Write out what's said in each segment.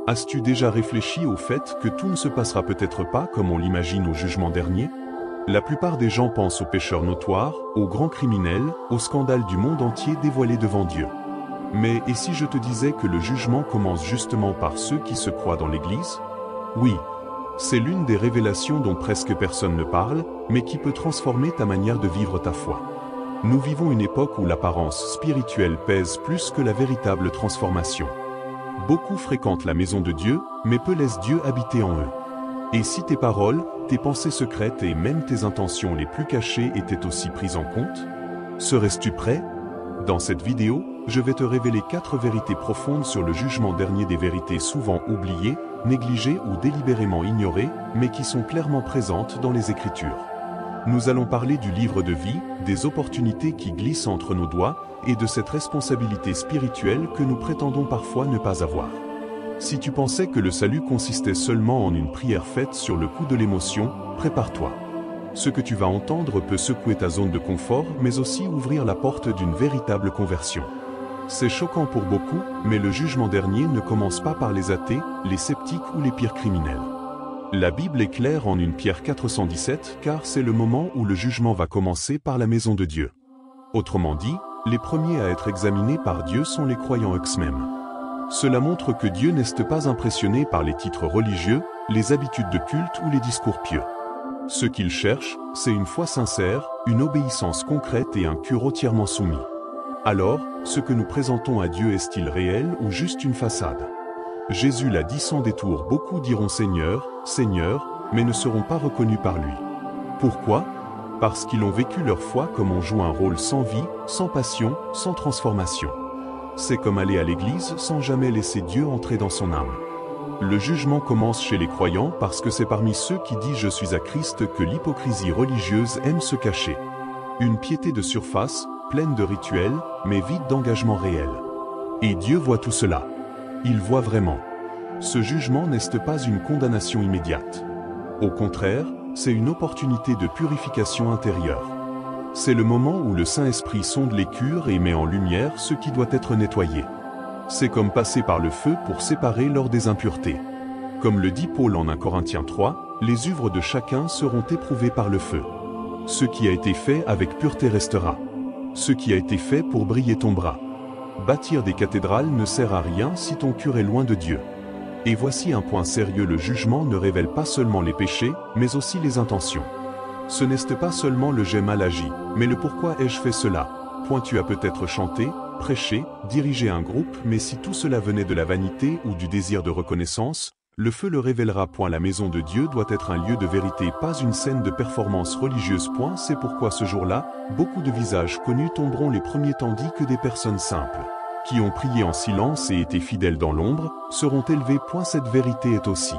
As-tu déjà réfléchi au fait que tout ne se passera peut-être pas comme on l'imagine au jugement dernier? La plupart des gens pensent aux pécheurs notoires, aux grands criminels, aux scandales du monde entier dévoilés devant Dieu. Mais et si je te disais que le jugement commence justement par ceux qui se croient dans l'Église? Oui, c'est l'une des révélations dont presque personne ne parle, mais qui peut transformer ta manière de vivre ta foi. Nous vivons une époque où l'apparence spirituelle pèse plus que la véritable transformation. Beaucoup fréquentent la maison de Dieu, mais peu laissent Dieu habiter en eux. Et si tes paroles, tes pensées secrètes et même tes intentions les plus cachées étaient aussi prises en compte? Serais-tu prêt? Dans cette vidéo, je vais te révéler 4 vérités profondes sur le jugement dernier, des vérités souvent oubliées, négligées ou délibérément ignorées, mais qui sont clairement présentes dans les Écritures. Nous allons parler du livre de vie, des opportunités qui glissent entre nos doigts, et de cette responsabilité spirituelle que nous prétendons parfois ne pas avoir. Si tu pensais que le salut consistait seulement en une prière faite sur le coup de l'émotion, prépare-toi. Ce que tu vas entendre peut secouer ta zone de confort, mais aussi ouvrir la porte d'une véritable conversion. C'est choquant pour beaucoup, mais le jugement dernier ne commence pas par les athées, les sceptiques ou les pires criminels. La Bible est claire en 1 Pierre 417, car c'est le moment où le jugement va commencer par la maison de Dieu. Autrement dit, les premiers à être examinés par Dieu sont les croyants eux-mêmes. Cela montre que Dieu n'est pas impressionné par les titres religieux, les habitudes de culte ou les discours pieux. Ce qu'il cherche, c'est une foi sincère, une obéissance concrète et un cœur entièrement soumis. Alors, ce que nous présentons à Dieu est-il réel ou juste une façade? Jésus l'a dit sans détour, beaucoup diront Seigneur, Seigneur, mais ne seront pas reconnus par lui. Pourquoi? Parce qu'ils ont vécu leur foi comme on joue un rôle sans vie, sans passion, sans transformation. C'est comme aller à l'église sans jamais laisser Dieu entrer dans son âme. Le jugement commence chez les croyants parce que c'est parmi ceux qui disent je suis à Christ que l'hypocrisie religieuse aime se cacher. Une piété de surface, pleine de rituels, mais vide d'engagement réel. Et Dieu voit tout cela. Il voit vraiment. Ce jugement n'est pas une condamnation immédiate. Au contraire, c'est une opportunité de purification intérieure. C'est le moment où le Saint-Esprit sonde les cœurs et met en lumière ce qui doit être nettoyé. C'est comme passer par le feu pour séparer l'or des impuretés. Comme le dit Paul en 1 Corinthiens 3, les œuvres de chacun seront éprouvées par le feu. Ce qui a été fait avec pureté restera. Ce qui a été fait pour briller tombera. Bâtir des cathédrales ne sert à rien si ton cœur est loin de Dieu. Et voici un point sérieux, le jugement ne révèle pas seulement les péchés, mais aussi les intentions. Ce n'est pas seulement le j'ai mal agi, mais le pourquoi ai-je fait cela. Tu as peut-être chanté, prêché, dirigé un groupe, mais si tout cela venait de la vanité ou du désir de reconnaissance, le feu le révélera. La maison de Dieu doit être un lieu de vérité, pas une scène de performance religieuse. C'est pourquoi ce jour-là, beaucoup de visages connus tomberont les premiers, tandis que des personnes simples, qui ont prié en silence et été fidèles dans l'ombre, seront élevées. Cette vérité est aussi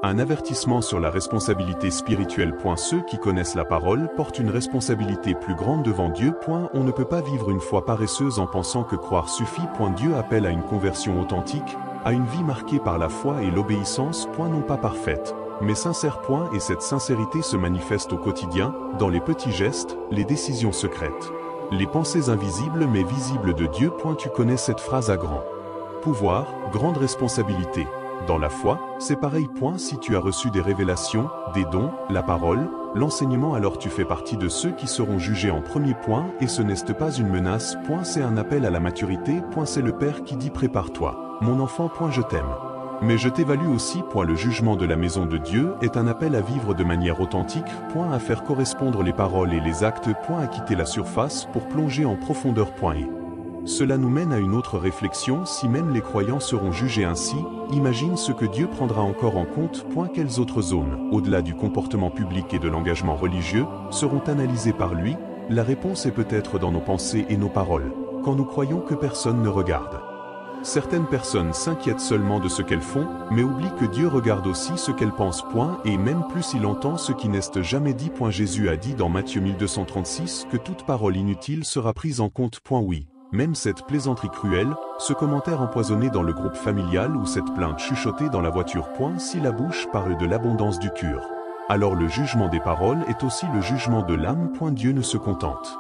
un avertissement sur la responsabilité spirituelle. Ceux qui connaissent la parole portent une responsabilité plus grande devant Dieu. On ne peut pas vivre une foi paresseuse en pensant que croire suffit. Dieu appelle à une conversion authentique, à une vie marquée par la foi et l'obéissance. Non pas parfaite, mais sincère. Et cette sincérité se manifeste au quotidien, dans les petits gestes, les décisions secrètes, les pensées invisibles mais visibles de Dieu. Tu connais cette phrase à grand pouvoir, grande responsabilité. Dans la foi, c'est pareil. Si tu as reçu des révélations, des dons, la parole, l'enseignement, alors tu fais partie de ceux qui seront jugés en premier. Et ce n'est pas une menace. C'est un appel à la maturité. C'est le Père qui dit prépare-toi, mon enfant. Je t'aime. Mais je t'évalue aussi. Le jugement de la maison de Dieu est un appel à vivre de manière authentique. À faire correspondre les paroles et les actes. À quitter la surface pour plonger en profondeur. Et cela nous mène à une autre réflexion. Si même les croyants seront jugés ainsi, imagine ce que Dieu prendra encore en compte. Quelles autres zones, au-delà du comportement public et de l'engagement religieux, seront analysées par lui? La réponse est peut-être dans nos pensées et nos paroles, quand nous croyons que personne ne regarde. Certaines personnes s'inquiètent seulement de ce qu'elles font, mais oublient que Dieu regarde aussi ce qu'elles pensent. Et même plus, il entend ce qui n'est jamais dit. Jésus a dit dans Matthieu 1236 que toute parole inutile sera prise en compte. Oui. Même cette plaisanterie cruelle, ce commentaire empoisonné dans le groupe familial ou cette plainte chuchotée dans la voiture. Si la bouche parle de l'abondance du cœur, alors le jugement des paroles est aussi le jugement de l'âme. Dieu ne se contente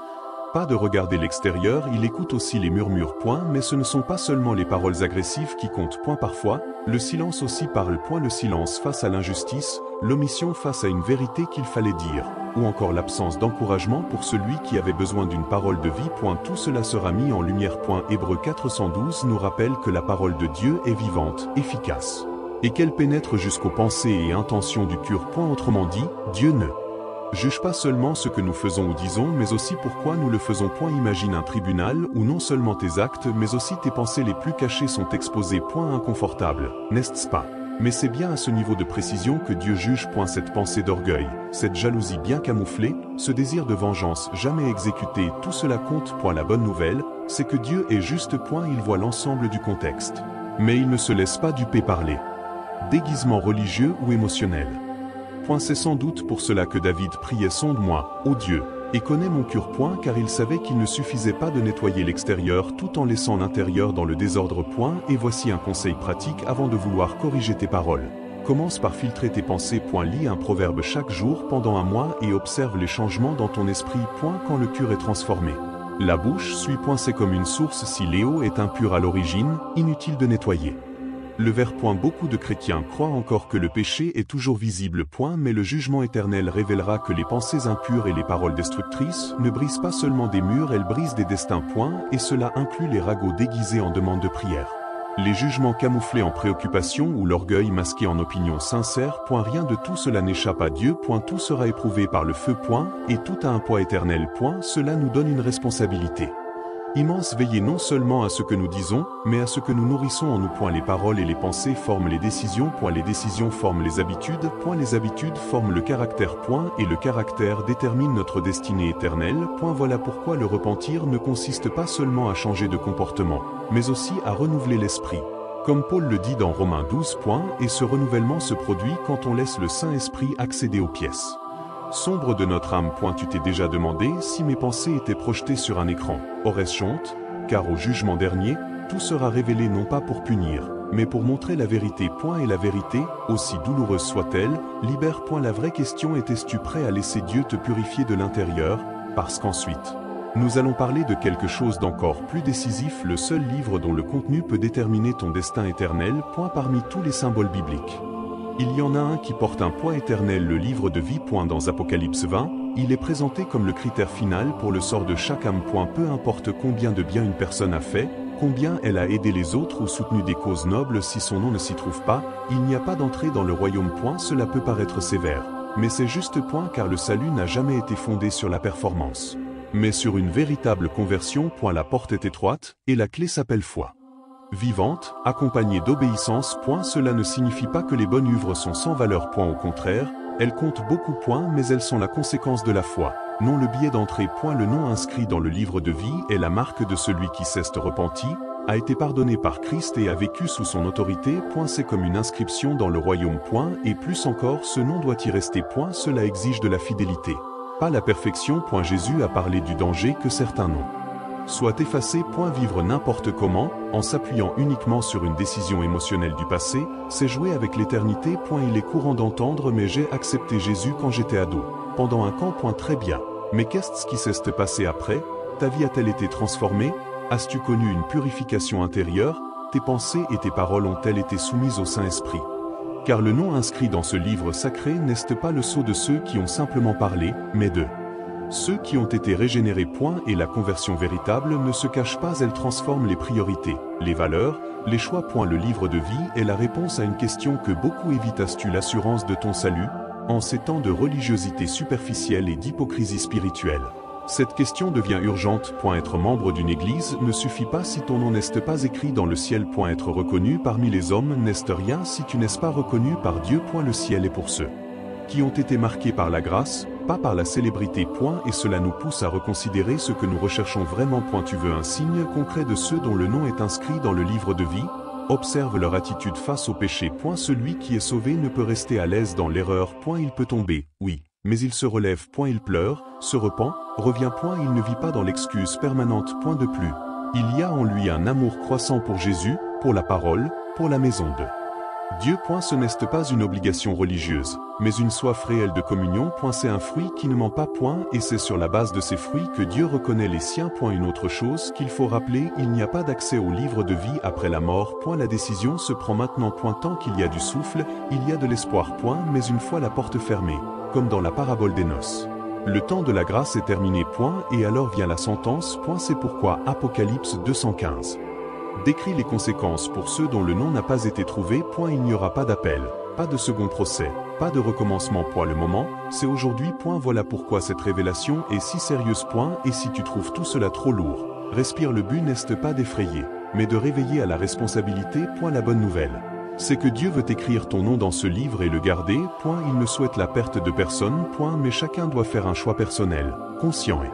Pas de regarder l'extérieur, il écoute aussi les murmures. Mais ce ne sont pas seulement les paroles agressives qui comptent. Parfois, le silence aussi parle. Le silence face à l'injustice, l'omission face à une vérité qu'il fallait dire, ou encore l'absence d'encouragement pour celui qui avait besoin d'une parole de vie. Tout cela sera mis en lumière. Hébreux 412 nous rappelle que la parole de Dieu est vivante, efficace, et qu'elle pénètre jusqu'aux pensées et intentions du cœur. Autrement dit, Dieu ne juge pas seulement ce que nous faisons ou disons, mais aussi pourquoi nous le faisons. Imagine un tribunal où non seulement tes actes, mais aussi tes pensées les plus cachées sont exposées. Inconfortable, n'est-ce pas? Mais c'est bien à ce niveau de précision que Dieu juge. Cette pensée d'orgueil, cette jalousie bien camouflée, ce désir de vengeance jamais exécuté, tout cela compte. La bonne nouvelle, c'est que Dieu est juste. Il voit l'ensemble du contexte. Mais il ne se laisse pas duper par les déguisements religieux ou émotionnels. C'est sans doute pour cela que David priait: sonde-moi, ô Dieu, et connais mon cœur. Car il savait qu'il ne suffisait pas de nettoyer l'extérieur tout en laissant l'intérieur dans le désordre. Et voici un conseil pratique avant de vouloir corriger tes paroles. Commence par filtrer tes pensées. Lis un proverbe chaque jour pendant un mois et observe les changements dans ton esprit. Quand le cœur est transformé, la bouche suit. C'est comme une source. Si l'eau est impure à l'origine, inutile de nettoyer le verre. Beaucoup de chrétiens croient encore que le péché est toujours visible. Mais le jugement éternel révélera que les pensées impures et les paroles destructrices ne brisent pas seulement des murs, elles brisent des destins. Et cela inclut les ragots déguisés en demande de prière, les jugements camouflés en préoccupation ou l'orgueil masqué en opinion sincère. Rien de tout cela n'échappe à Dieu. Tout sera éprouvé par le feu. Et tout a un poids éternel. Cela nous donne une responsabilité immense. Veiller non seulement à ce que nous disons, mais à ce que nous nourrissons en nous. Les paroles et les pensées forment les décisions. Les décisions forment les habitudes. Les habitudes forment le caractère. Et le caractère détermine notre destinée éternelle. Voilà pourquoi le repentir ne consiste pas seulement à changer de comportement, mais aussi à renouveler l'esprit. Comme Paul le dit dans Romains 12. Et ce renouvellement se produit quand on laisse le Saint-Esprit accéder aux pièces sombre de notre âme. Tu t'es déjà demandé si mes pensées étaient projetées sur un écran? Aurais-je honte? Car au jugement dernier, tout sera révélé non pas pour punir, mais pour montrer la vérité. Et la vérité, aussi douloureuse soit-elle, libère. La vraie question est: es-tu prêt à laisser Dieu te purifier de l'intérieur? Parce qu'ensuite, nous allons parler de quelque chose d'encore plus décisif, le seul livre dont le contenu peut déterminer ton destin éternel. Parmi tous les symboles bibliques, il y en a un qui porte un poids éternel, le livre de vie. Dans Apocalypse 20, il est présenté comme le critère final pour le sort de chaque âme. Peu importe combien de bien une personne a fait, combien elle a aidé les autres ou soutenu des causes nobles, si son nom ne s'y trouve pas, il n'y a pas d'entrée dans le royaume. Cela peut paraître sévère, mais c'est juste. Car le salut n'a jamais été fondé sur la performance, mais sur une véritable conversion. La porte est étroite, et la clé s'appelle foi vivante, accompagnée d'obéissance. Cela ne signifie pas que les bonnes œuvres sont sans valeur. Au contraire, elles comptent beaucoup. Mais elles sont la conséquence de la foi, non le billet d'entrée. Le nom inscrit dans le livre de vie est la marque de celui qui s'est repenti, a été pardonné par Christ et a vécu sous son autorité. C'est comme une inscription dans le royaume. Et plus encore, ce nom doit y rester. Cela exige de la fidélité, pas la perfection. Jésus a parlé du danger que certains noms soit effacé. Vivre n'importe comment, en s'appuyant uniquement sur une décision émotionnelle du passé, c'est jouer avec l'éternité. Il est courant d'entendre: mais j'ai accepté Jésus quand j'étais ado, pendant un camp. Très bien. Mais qu'est-ce qui s'est passé après? Ta vie a-t-elle été transformée? As-tu connu une purification intérieure? Tes pensées et tes paroles ont-elles été soumises au Saint-Esprit? Car le nom inscrit dans ce livre sacré n'est pas le sceau de ceux qui ont simplement parlé, mais de ceux qui ont été régénérés. Et la conversion véritable ne se cache pas, elle transforme les priorités, les valeurs, les choix. Le livre de vie est la réponse à une question que beaucoup évitent. As-tu l'assurance de ton salut, en ces temps de religiosité superficielle et d'hypocrisie spirituelle? Cette question devient urgente. Être membre d'une église ne suffit pas si ton nom n'est pas écrit dans le ciel. Être reconnu parmi les hommes n'est rien si tu n'es pas reconnu par Dieu. Le ciel est pour ceux qui ont été marqués par la grâce, pas par la célébrité. Et cela nous pousse à reconsidérer ce que nous recherchons vraiment. Tu veux un signe concret de ceux dont le nom est inscrit dans le livre de vie? Observe leur attitude face au péché. Celui qui est sauvé ne peut rester à l'aise dans l'erreur. Il peut tomber, oui, mais il se relève. Il pleure, se repent, revient. Il ne vit pas dans l'excuse permanente. De plus, il y a en lui un amour croissant pour Jésus, pour la parole, pour la maison de Dieu, ce n'est pas une obligation religieuse, mais une soif réelle de communion. C'est un fruit qui ne ment pas. Et c'est sur la base de ces fruits que Dieu reconnaît les siens. Une autre chose qu'il faut rappeler, il n'y a pas d'accès au livre de vie après la mort. La décision se prend maintenant. Tant qu'il y a du souffle, il y a de l'espoir. Mais une fois la porte fermée, comme dans la parabole des noces, le temps de la grâce est terminé. Et alors vient la sentence. C'est pourquoi Apocalypse 215 décrit les conséquences pour ceux dont le nom n'a pas été trouvé. Il n'y aura pas d'appel, pas de second procès, pas de recommencement. Le moment, c'est aujourd'hui. Voilà pourquoi cette révélation est si sérieuse. Et si tu trouves tout cela trop lourd, respire. Le but n'est pas d'effrayer, mais de réveiller à la responsabilité. La bonne nouvelle, c'est que Dieu veut écrire ton nom dans ce livre et le garder. Il ne souhaite la perte de personne. Mais chacun doit faire un choix personnel, conscient et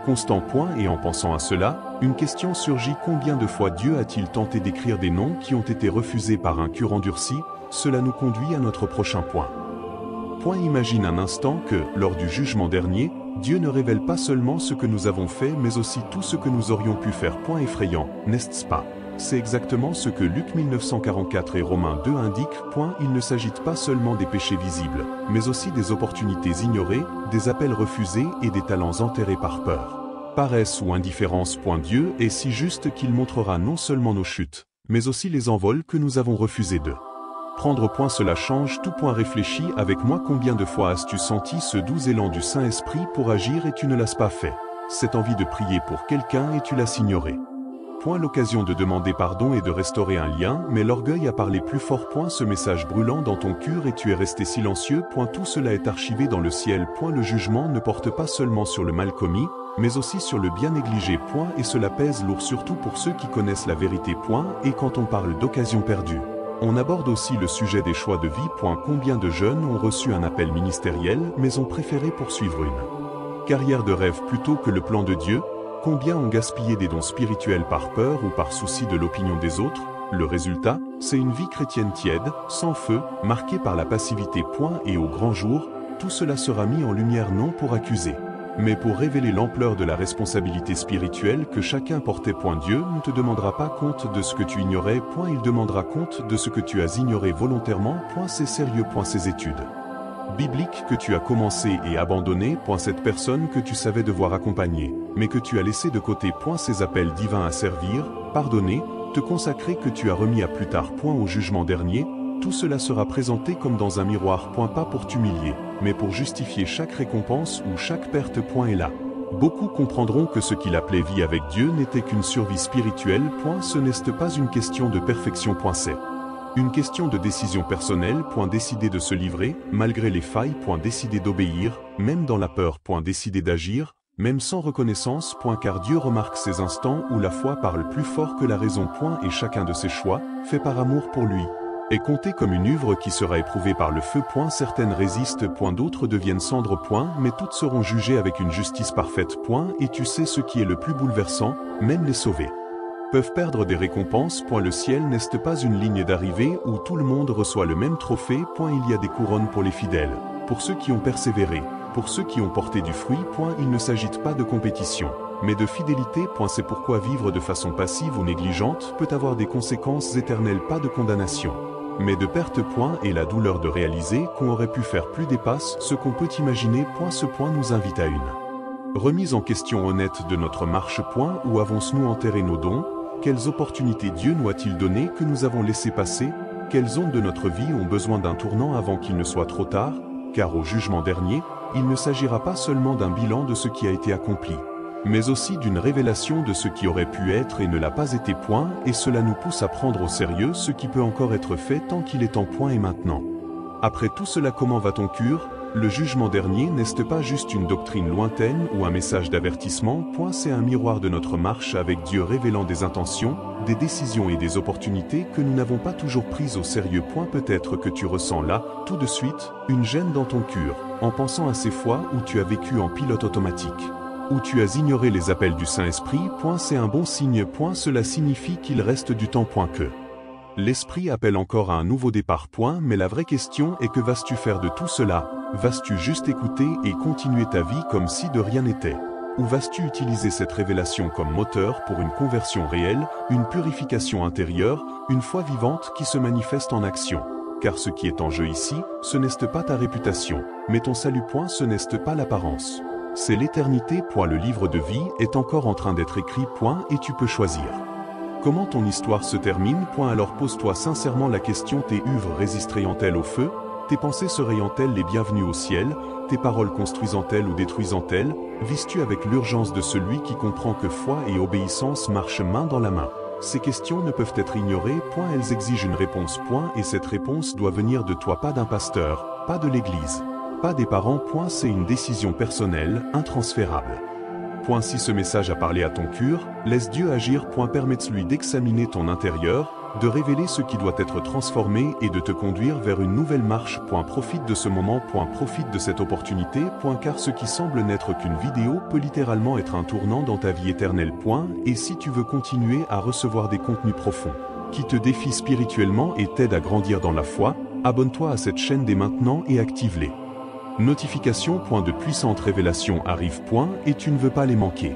constant. Et en pensant à cela, une question surgit. Combien de fois Dieu a-t-il tenté d'écrire des noms qui ont été refusés par un cœur endurci? Cela nous conduit à notre prochain point. Imagine un instant que, lors du jugement dernier, Dieu ne révèle pas seulement ce que nous avons fait mais aussi tout ce que nous aurions pu faire. Effrayant, n'est-ce pas? C'est exactement ce que Luc 1944 et Romains 2 indiquent. Il ne s'agit pas seulement des péchés visibles, mais aussi des opportunités ignorées, des appels refusés et des talents enterrés par peur, paresse ou indifférence. Dieu est si juste qu'il montrera non seulement nos chutes, mais aussi les envols que nous avons refusé de prendre. Cela change tout. Réfléchis avec moi. Combien de fois as-tu senti ce doux élan du Saint-Esprit pour agir et tu ne l'as pas fait? Cette envie de prier pour quelqu'un et tu l'as ignoré. L'occasion de demander pardon et de restaurer un lien, mais l'orgueil a parlé plus fort. Ce message brûlant dans ton cœur et tu es resté silencieux. Tout cela est archivé dans le ciel. Le jugement ne porte pas seulement sur le mal commis, mais aussi sur le bien négligé. Et cela pèse lourd surtout pour ceux qui connaissent la vérité. Et quand on parle d'occasion perdue, on aborde aussi le sujet des choix de vie. Combien de jeunes ont reçu un appel ministériel mais ont préféré poursuivre une carrière de rêve plutôt que le plan de Dieu? Combien ont gaspillé des dons spirituels par peur ou par souci de l'opinion des autres? Le résultat, c'est une vie chrétienne tiède, sans feu, marquée par la passivité. Et au grand jour, tout cela sera mis en lumière non pour accuser, mais pour révéler l'ampleur de la responsabilité spirituelle que chacun portait. Dieu ne te demandera pas compte de ce que tu ignorais. Il demandera compte de ce que tu as ignoré volontairement. C'est sérieux. Ces études bibliques que tu as commencé et abandonné. Cette personne que tu savais devoir accompagner, mais que tu as laissé de côté. Ces appels divins à servir, pardonner, te consacrer que tu as remis à plus tard. Au jugement dernier, tout cela sera présenté comme dans un miroir. Pas pour t'humilier, mais pour justifier chaque récompense ou chaque perte. Et là, beaucoup comprendront que ce qu'il appelait vie avec Dieu n'était qu'une survie spirituelle. Ce n'est pas une question de perfection. C'est une question de décision personnelle. Décider de se livrer, malgré les failles. Décider d'obéir, même dans la peur. Décider d'agir, même sans reconnaissance. Car Dieu remarque ces instants où la foi parle plus fort que la raison. Et chacun de ces choix, fait par amour pour lui, est compté comme une œuvre qui sera éprouvée par le feu. Certaines résistent. D'autres deviennent cendres. Mais toutes seront jugées avec une justice parfaite. Et tu sais ce qui est le plus bouleversant, même les sauvés peuvent perdre des récompenses. Le ciel n'est pas une ligne d'arrivée où tout le monde reçoit le même trophée. Il y a des couronnes pour les fidèles, pour ceux qui ont persévéré, pour ceux qui ont porté du fruit. Il ne s'agit pas de compétition, mais de fidélité. C'est pourquoi vivre de façon passive ou négligente peut avoir des conséquences éternelles. Pas de condamnation, mais de perte. Et la douleur de réaliser qu'on aurait pu faire plus dépasse ce qu'on peut imaginer. Ce point nous invite à une remise en question honnête de notre marche. Où avons-nous enterré nos dons? Quelles opportunités Dieu nous a-t-il données que nous avons laissé passer? Quelles zones de notre vie ont besoin d'un tournant avant qu'il ne soit trop tard? Car au jugement dernier, il ne s'agira pas seulement d'un bilan de ce qui a été accompli, mais aussi d'une révélation de ce qui aurait pu être et ne l'a pas été. Et cela nous pousse à prendre au sérieux ce qui peut encore être fait tant qu'il est en. Et maintenant, après tout cela, comment va ton cœur? Le jugement dernier n'est pas juste une doctrine lointaine ou un message d'avertissement. C'est un miroir de notre marche avec Dieu révélant des intentions, des décisions et des opportunités que nous n'avons pas toujours prises au sérieux. Peut-être que tu ressens là, tout de suite, une gêne dans ton cœur, en pensant à ces fois où tu as vécu en pilote automatique, où tu as ignoré les appels du Saint-Esprit. C'est un bon signe. Cela signifie qu'il reste du temps. Que l'Esprit appelle encore à un nouveau départ. Mais la vraie question est que vas-tu faire de tout cela? Vas-tu juste écouter et continuer ta vie comme si de rien n'était? Ou vas-tu utiliser cette révélation comme moteur pour une conversion réelle, une purification intérieure, une foi vivante qui se manifeste en action? Car ce qui est en jeu ici, ce n'est pas ta réputation, mais ton salut. Ce n'est pas l'apparence. C'est l'éternité. Le livre de vie est encore en train d'être écrit. Et tu peux choisir comment ton histoire se termine. Alors pose-toi sincèrement la question: tes œuvres résisteraient-elles au feu? Tes pensées seraient-elles les bienvenues au ciel? Tes paroles construisant-elles ou détruisant-elles? Vis-tu avec l'urgence de celui qui comprend que foi et obéissance marchent main dans la main? Ces questions ne peuvent être ignorées. Elles exigent une réponse. Et cette réponse doit venir de toi, pas d'un pasteur, pas de l'Église, pas des parents. C'est une décision personnelle, intransférable. Si ce message a parlé à ton cœur, laisse Dieu agir. Permets-lui d'examiner ton intérieur, de révéler ce qui doit être transformé et de te conduire vers une nouvelle marche. Profite de ce moment. Profite de cette opportunité. Car ce qui semble n'être qu'une vidéo peut littéralement être un tournant dans ta vie éternelle. Et si tu veux continuer à recevoir des contenus profonds qui te défient spirituellement et t'aident à grandir dans la foi, abonne-toi à cette chaîne dès maintenant et active les notifications. De puissantes révélations arrivent. Et tu ne veux pas les manquer.